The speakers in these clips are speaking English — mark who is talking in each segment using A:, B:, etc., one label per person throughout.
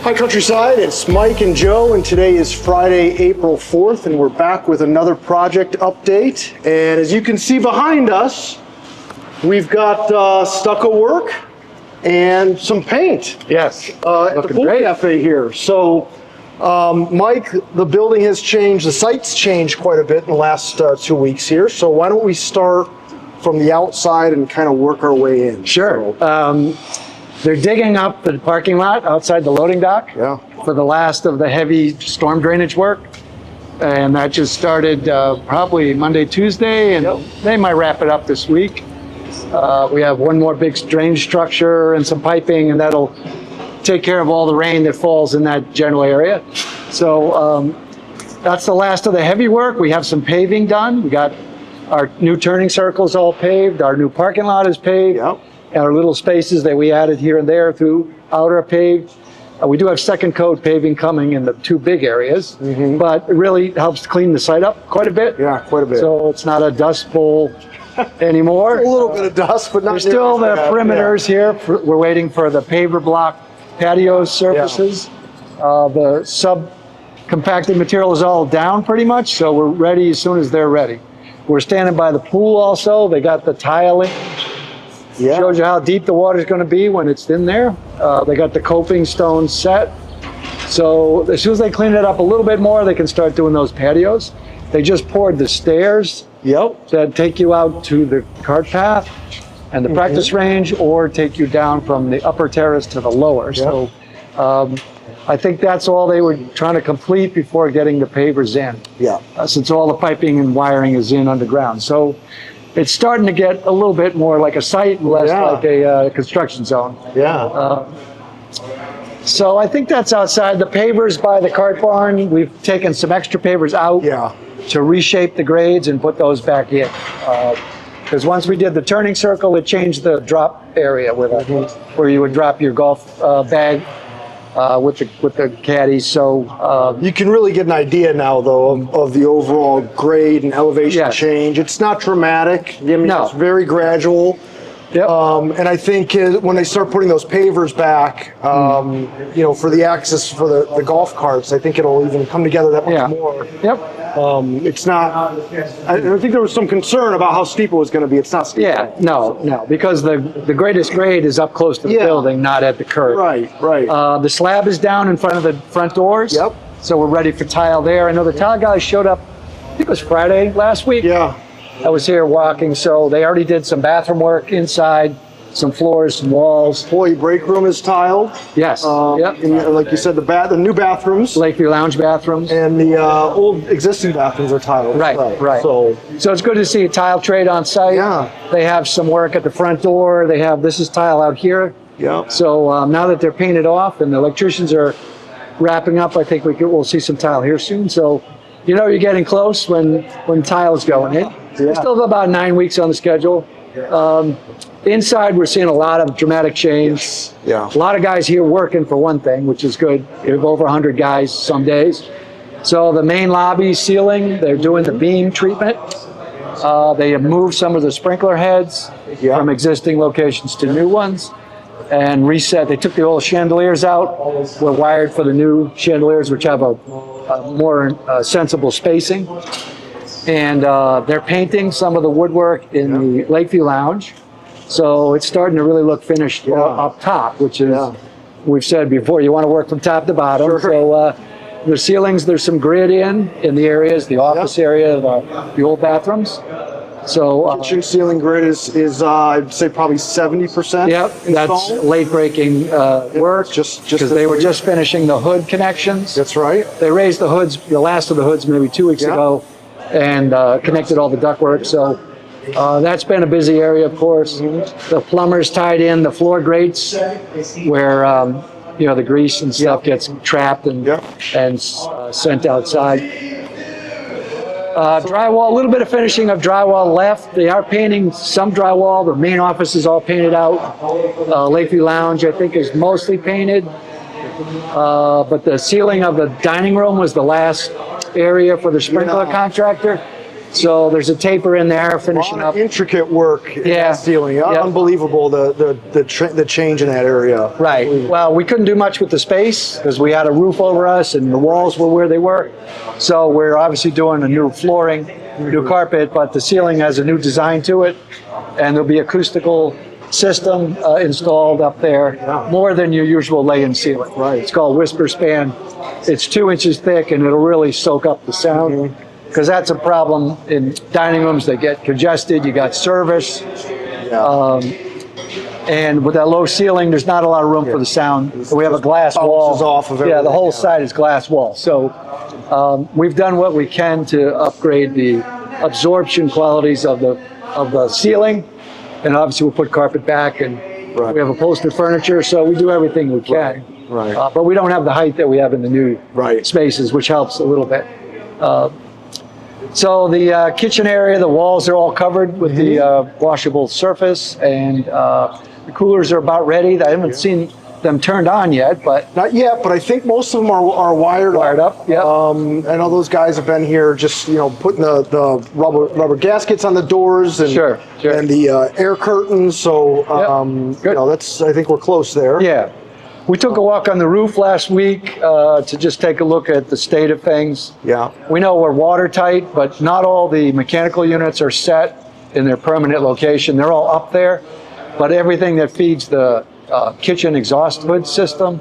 A: Hi Countryside, it's Mike and Joe, and today is Friday, April 4th, and we're back with another project update. And as you can see behind us, we've got stucco work and some paint.
B: Yes,
A: At the
B: looking
A: Pool
B: great.
A: Cafe here. So, Mike, the building has changed, the site's changed quite a bit in the last 2 weeks here. So why don't we start from the outside and kind of work our way in?
B: Sure.
A: So,
B: They're digging up the parking lot outside the loading dock
A: yeah.
B: for the last of the heavy storm drainage work. And that just started probably Monday, Tuesday, and
A: Yep.
B: they might wrap it up this week. We have one more big drainage structure and some piping, and that'll take care of all the rain that falls in that general area. So that's the last of the heavy work. We have some paving done. We got our new turning circles all paved. Our new parking lot is paved.
A: Yep.
B: Our little spaces that we added here and there throughout are paved. We do have second coat paving coming in the two big areas, but it really helps to clean the site up quite a bit.
A: Yeah, quite a bit.
B: So it's not a dust bowl anymore.
A: A little bit of dust, but not
B: There's still the
A: nearly as bad.
B: perimeters here. We're waiting for the paver block patio surfaces. The sub-compacted material is all down pretty much, so we're ready as soon as they're ready. We're standing by the pool also. They got the tiling.
A: Yeah.
B: Shows you how deep the water is going to be when it's in there. They got the coping stones set. So as soon as they clean it up a little bit more, they can start doing those patios. They just poured the stairs
A: Yep.
B: that take you out to the cart path and the practice range, or take you down from the upper terrace to the lower. So I think that's all they were trying to complete before getting the pavers in,
A: Yeah.
B: since all the piping and wiring is in underground. So it's starting to get a little bit more like a site and less
A: Yeah.
B: like a construction zone.
A: Yeah.
B: So I think that's outside. The pavers by the cart barn, we've taken some extra pavers out
A: Yeah.
B: to reshape the grades and put those back in. Because once we did the turning circle, it changed the drop area where you would drop your golf bag with the caddies. So
A: You can really get an idea now, though, of the overall grade and elevation
B: Yes.
A: change. It's not dramatic. I mean,
B: No.
A: it's very gradual.
B: yep.
A: And I think when they start putting those pavers back, for the access for the golf carts, I think it'll even come together that much
B: Yeah.
A: more.
B: Yep.
A: It's not. I think there was some concern about how steep it was going to be. It's not steep.
B: Yeah. No. Because the greatest grade is up close to the
A: Yeah.
B: building, not at the curb.
A: Right. Right.
B: The slab is down in front of the front doors.
A: Yep.
B: So we're ready for tile there. I know the tile guys showed up, I think it was Friday last week.
A: yeah.
B: I was here walking, so they already did some bathroom work inside, some floors, some walls.
A: Employee break room is tiled.
B: Yes. Yep.
A: And like you said, the new bathrooms
B: Lakeview Lounge bathrooms.
A: and the old existing bathrooms are tiled.
B: Right, right.
A: So
B: So it's good to see a tile trade on site.
A: Yeah.
B: They have some work at the front door. This is tile out here.
A: yeah.
B: So now that they're painted off and the electricians are wrapping up, I think we'll see some tile here soon. So you're getting close when tile's going in.
A: Yeah.
B: We still have about 9 weeks on the schedule. Inside, we're seeing a lot of dramatic change.
A: Yeah.
B: A lot of guys here working for one thing, which is good. We have over 100 guys some days. So the main lobby ceiling, they're doing the beam treatment. They have moved some of the sprinkler heads
A: Yeah.
B: from existing locations to new ones and reset. They took the old chandeliers out. We're wired for the new chandeliers, which have a more sensible spacing. And they're painting some of the woodwork in the Lakeview Lounge. So it's starting to really look finished up top, which is, we've said before, you want to work from top to bottom.
A: Sure.
B: So the ceilings, there's some grid in the areas, the office area, the old bathrooms. So,
A: Kitchen ceiling grid is I'd say probably 70%.
B: yep, that's
A: installed.
B: late breaking work,
A: just
B: because they were just finishing the hood connections.
A: That's right.
B: They raised the hoods, the last of the hoods maybe 2 weeks
A: Yeah.
B: ago, and connected all the ductwork. So that's been a busy area, of course. The plumbers tied in the floor grates where the grease and stuff gets trapped and sent outside. Drywall, a little bit of finishing of drywall left. They are painting some drywall. The main office is all painted out. Lakeview Lounge, I think, is mostly painted. But the ceiling of the dining room was the last area for the sprinkler contractor. So there's a taper in there finishing
A: lot of
B: up.
A: intricate work in
B: Yeah.
A: that ceiling.
B: Yep.
A: Unbelievable the change in that area.
B: Right. Well, we couldn't do much with the space because we had a roof over us and the walls were where they were. So we're obviously doing a new flooring, new carpet, but the ceiling has a new design to it, and there'll be acoustical system installed up there, more than your usual lay-in ceiling.
A: Right.
B: It's called Whisper Span. It's 2 inches thick, and it'll really soak up the sound. Because that's a problem in dining rooms. They get congested. You got service.
A: Yeah.
B: And with that low ceiling, there's not a lot of room for the sound. We have a glass wall.
A: Bounces off of
B: Yeah,
A: everything,
B: the whole
A: yeah.
B: side is glass wall. So we've done what we can to upgrade the absorption qualities of the ceiling. And obviously we'll put carpet back, and
A: Right.
B: we have upholstered furniture. So we do everything we can.
A: Right.
B: But we don't have the height that we have in the new
A: Right.
B: spaces, which helps a little bit. So the kitchen area, the walls are all covered with the washable surface, and the coolers are about ready. I haven't seen them turned on yet, but
A: Not yet, but I think most of them are wired
B: wired up. Yeah.
A: I know those guys have been here just, putting the rubber gaskets on the doors and,
B: Sure.
A: and the air curtains. So,
B: Good.
A: I think we're close there.
B: Yeah. We took a walk on the roof last week to just take a look at the state of things.
A: Yeah.
B: We know we're watertight, but not all the mechanical units are set in their permanent location. They're all up there, but everything that feeds the kitchen exhaust hood system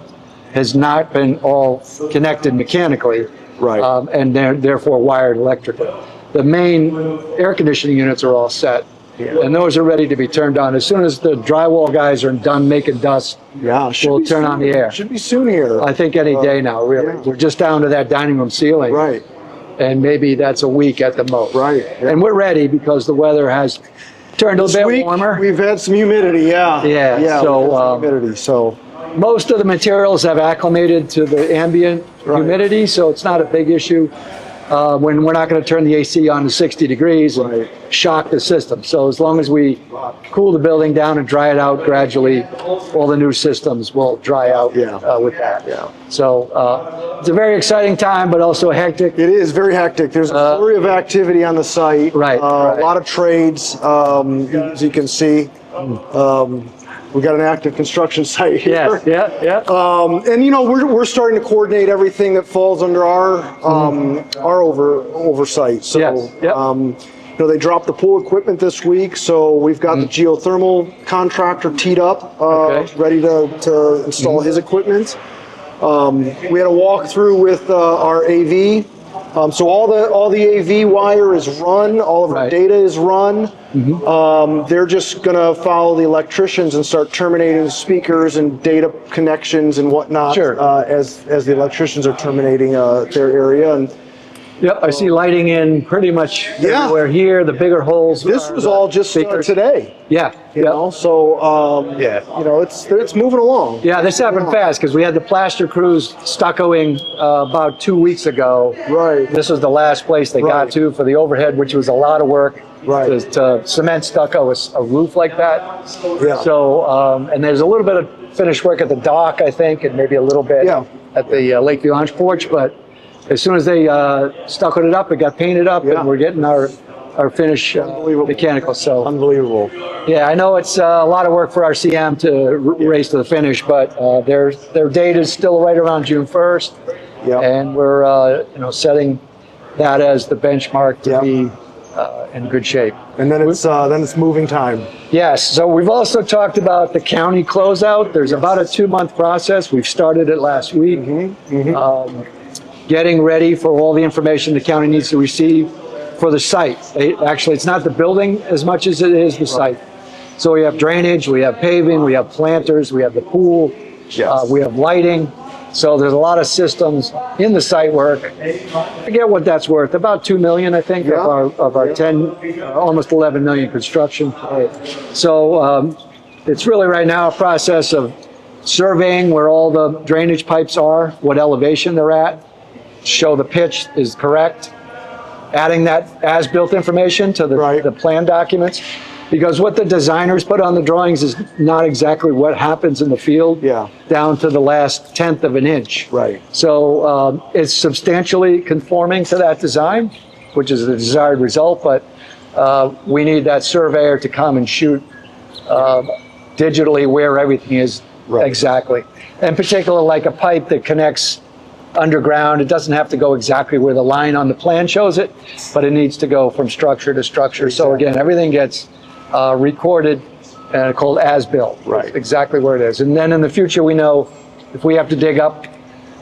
B: has not been all connected mechanically.
A: Right.
B: And they're therefore wired electrically. The main air conditioning units are all set, and those are ready to be turned on. As soon as the drywall guys are done making dust,
A: Yeah.
B: we'll turn on the air.
A: Should be soon here.
B: I think any day now, really.
A: yeah.
B: We're just down to that dining room ceiling.
A: Right.
B: And maybe that's a week at the most.
A: Right, yeah.
B: And we're ready because the weather has turned a
A: This
B: bit
A: week,
B: warmer.
A: we've had some humidity. Yeah.
B: Yeah,
A: Yeah.
B: so,
A: we've had some humidity. So.
B: Most of the materials have acclimated to the ambient
A: Right.
B: humidity, so it's not a big issue. When we're not going to turn the AC on to 60 degrees and
A: Right.
B: shock the system. So as long as we cool the building down and dry it out gradually, all the new systems will dry out
A: Yeah.
B: with that.
A: Yeah.
B: So it's a very exciting time, but also hectic.
A: It is very hectic. There's a flurry of activity on the site.
B: Right, right.
A: A lot of trades, as you can see. We got an active construction site here.
B: Yes, yeah.
A: And we're starting to coordinate everything that falls under our oversight. So,
B: Yes, yep.
A: They dropped the pool equipment this week, so we've got the geothermal contractor teed up,
B: Okay.
A: ready to install his equipment. We had a walkthrough with our AV. So all the AV wire is run, all of our
B: Right.
A: data is run. They're just gonna follow the electricians and start terminating speakers and data connections and whatnot.
B: Sure.
A: As the electricians are terminating their area. And
B: Yep, I see lighting in pretty much
A: Yeah.
B: everywhere here. The bigger holes.
A: this
B: are
A: was
B: the
A: all just
B: speakers.
A: today.
B: Yeah,
A: You
B: yeah.
A: know, so it's moving along.
B: Yeah, this happened fast because we had the plaster crews stuccoing about 2 weeks ago.
A: Right.
B: This was the last place they
A: Right.
B: got to for the overhead, which was a lot of work.
A: Right.
B: To cement stucco a roof like that.
A: Yeah.
B: So, and there's a little bit of finished work at the dock, I think, and maybe a little bit
A: Yeah.
B: at the Lakeview Lounge porch. But as soon as they stuccoed it up, it got painted up,
A: Yeah.
B: and we're getting our finish
A: Unbelievable.
B: mechanical. So,
A: Unbelievable.
B: yeah, I know it's a lot of work for our CM to race to the finish, but their date is still right around June 1st,
A: Yeah.
B: and we're setting that as the benchmark to
A: Yeah.
B: be in good shape.
A: And then it's moving time.
B: Yes, so we've also talked about the county closeout. There's about a 2-month process. We've started it last week. Getting ready for all the information the county needs to receive for the site. Actually, it's not the building as much as it is the site. So we have drainage, we have paving, we have planters, we have the pool,
A: Yes.
B: we have lighting. So there's a lot of systems in the site work. I forget what that's worth, about 2 million, I think,
A: Yeah.
B: of our 10, almost 11 million construction. So it's really right now a process of surveying where all the drainage pipes are, what elevation they're at, show the pitch is correct, adding that as-built information to
A: Right.
B: the plan documents. Because what the designers put on the drawings is not exactly what happens in the field,
A: Yeah.
B: down to the last tenth of an inch.
A: Right.
B: So it's substantially conforming to that design, which is the desired result, but we need that surveyor to come and shoot digitally where everything is exactly. In particular, like a pipe that connects underground, it doesn't have to go exactly where the line on the plan shows it, but it needs to go from structure to structure. So again, everything gets recorded and called as-built, exactly where it is. And then in the future, we know if we have to dig up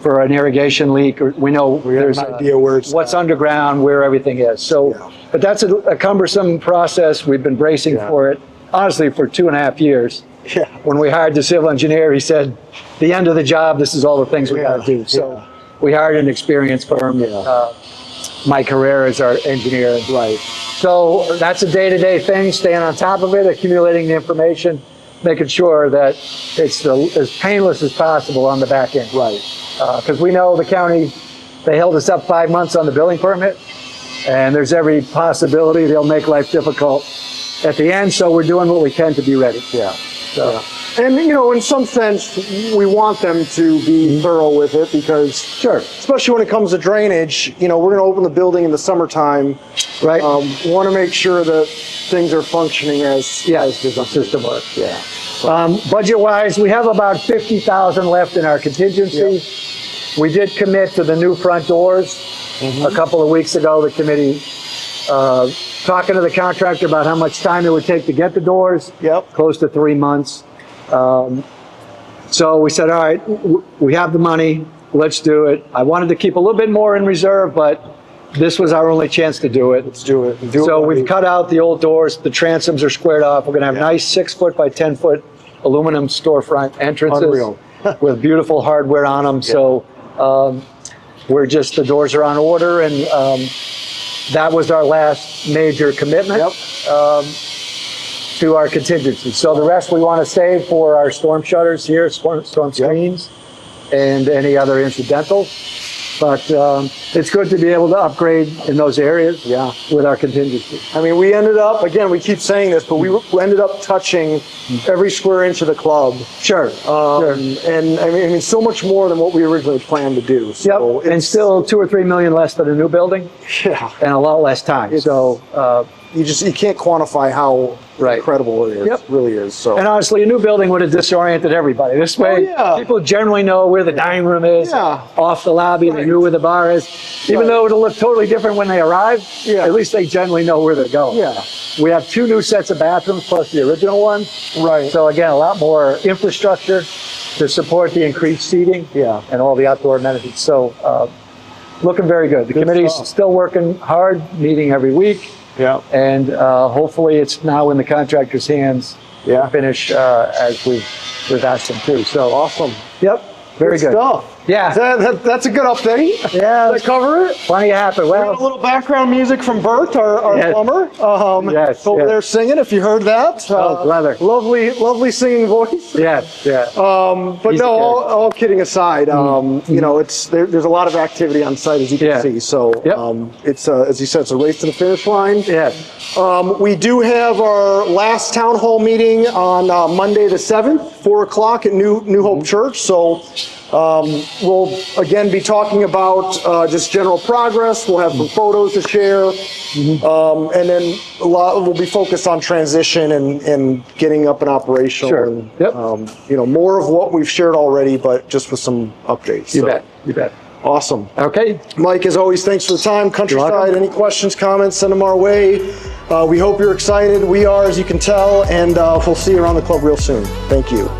B: for an irrigation leak, or we know there's
A: an idea where it's
B: what's underground, where everything is. So, but that's a cumbersome process. We've been bracing for it, honestly, for 2.5 years.
A: Yeah.
B: When we hired the civil engineer, he said, the end of the job, this is all the things we got to do. So we hired an experienced firm. Mike Herrera is our engineer. So that's a day-to-day thing, staying on top of it, accumulating the information, making sure that it's as painless as possible on the back end. Because we know the county, they held us up 5 months on the building permit, and there's every possibility they'll make life difficult at the end, so we're doing what we can to be ready. So.
A: And, you know, in some sense, we want them to be thorough with it because, especially when it comes to drainage, you know, we're going to open the building in the summertime. Want to make sure that things are functioning as
B: the system works. Budget-wise, we have about $50,000 left in our contingency. We did commit to the new front doors a couple of weeks ago. The committee talking to the contractor about how much time it would take to get the doors. Close to 3 months. So we said, all right, we have the money, let's do it. I wanted to keep a little bit more in reserve, but this was our only chance to do it.
A: Let's do it.
B: So we've cut out the old doors, the transoms are squared off. We're gonna have nice 6-foot by 10-foot aluminum storefront entrances with beautiful hardware on them. So the doors are on order, and that was our last major commitment. To our contingency. So the rest we want to save for our storm shutters here, storm screens, and any other incidentals. But it's good to be able to upgrade in those areas with our contingency.
A: I mean, we ended up, again, we keep saying this, but we ended up touching every square inch of the club. And I mean, so much more than what we originally planned to do. So
B: and still 2 or 3 million less than a new building. And a lot less time. So
A: you can't quantify how incredible it is. It really is. So.
B: And honestly, a new building would have disoriented everybody. This way, people generally know where the dining room is, off the lobby, they knew where the bar is. Even though it'll look totally different when they arrive, at least they generally know where they're going. We have 2 new sets of bathrooms plus the original one. So again, a lot more infrastructure to support the increased seating and all the outdoor amenities. So looking very good. The committee's still working hard, meeting every week. And hopefully it's now in the contractor's hands to finish as we've asked them to. So
A: awesome.
B: Very good
A: stuff. That's a good update. Did I cover it?
B: Plenty happened.
A: Well, we got a little background music from Bert, our plumber. Over there singing, if you heard that. Lovely singing voice. But no, all kidding aside, you know, there's a lot of activity on site, as you can see. So it's as you said, it's a race to the finish line. We do have our last town hall meeting on Monday the 7th, 4 o'clock at New Hope Church. So we'll again be talking about just general progress. We'll have some photos to share, and then we'll be focused on transition and getting up and operational. And, you know, more of what we've shared already, but just with some updates.
B: You bet.
A: Awesome.
B: Okay.
A: Mike, as always, thanks for the time. Countryside, any questions, comments, send them our way. We hope you're excited. We are, as you can tell, and we'll see you around the club real soon. Thank you.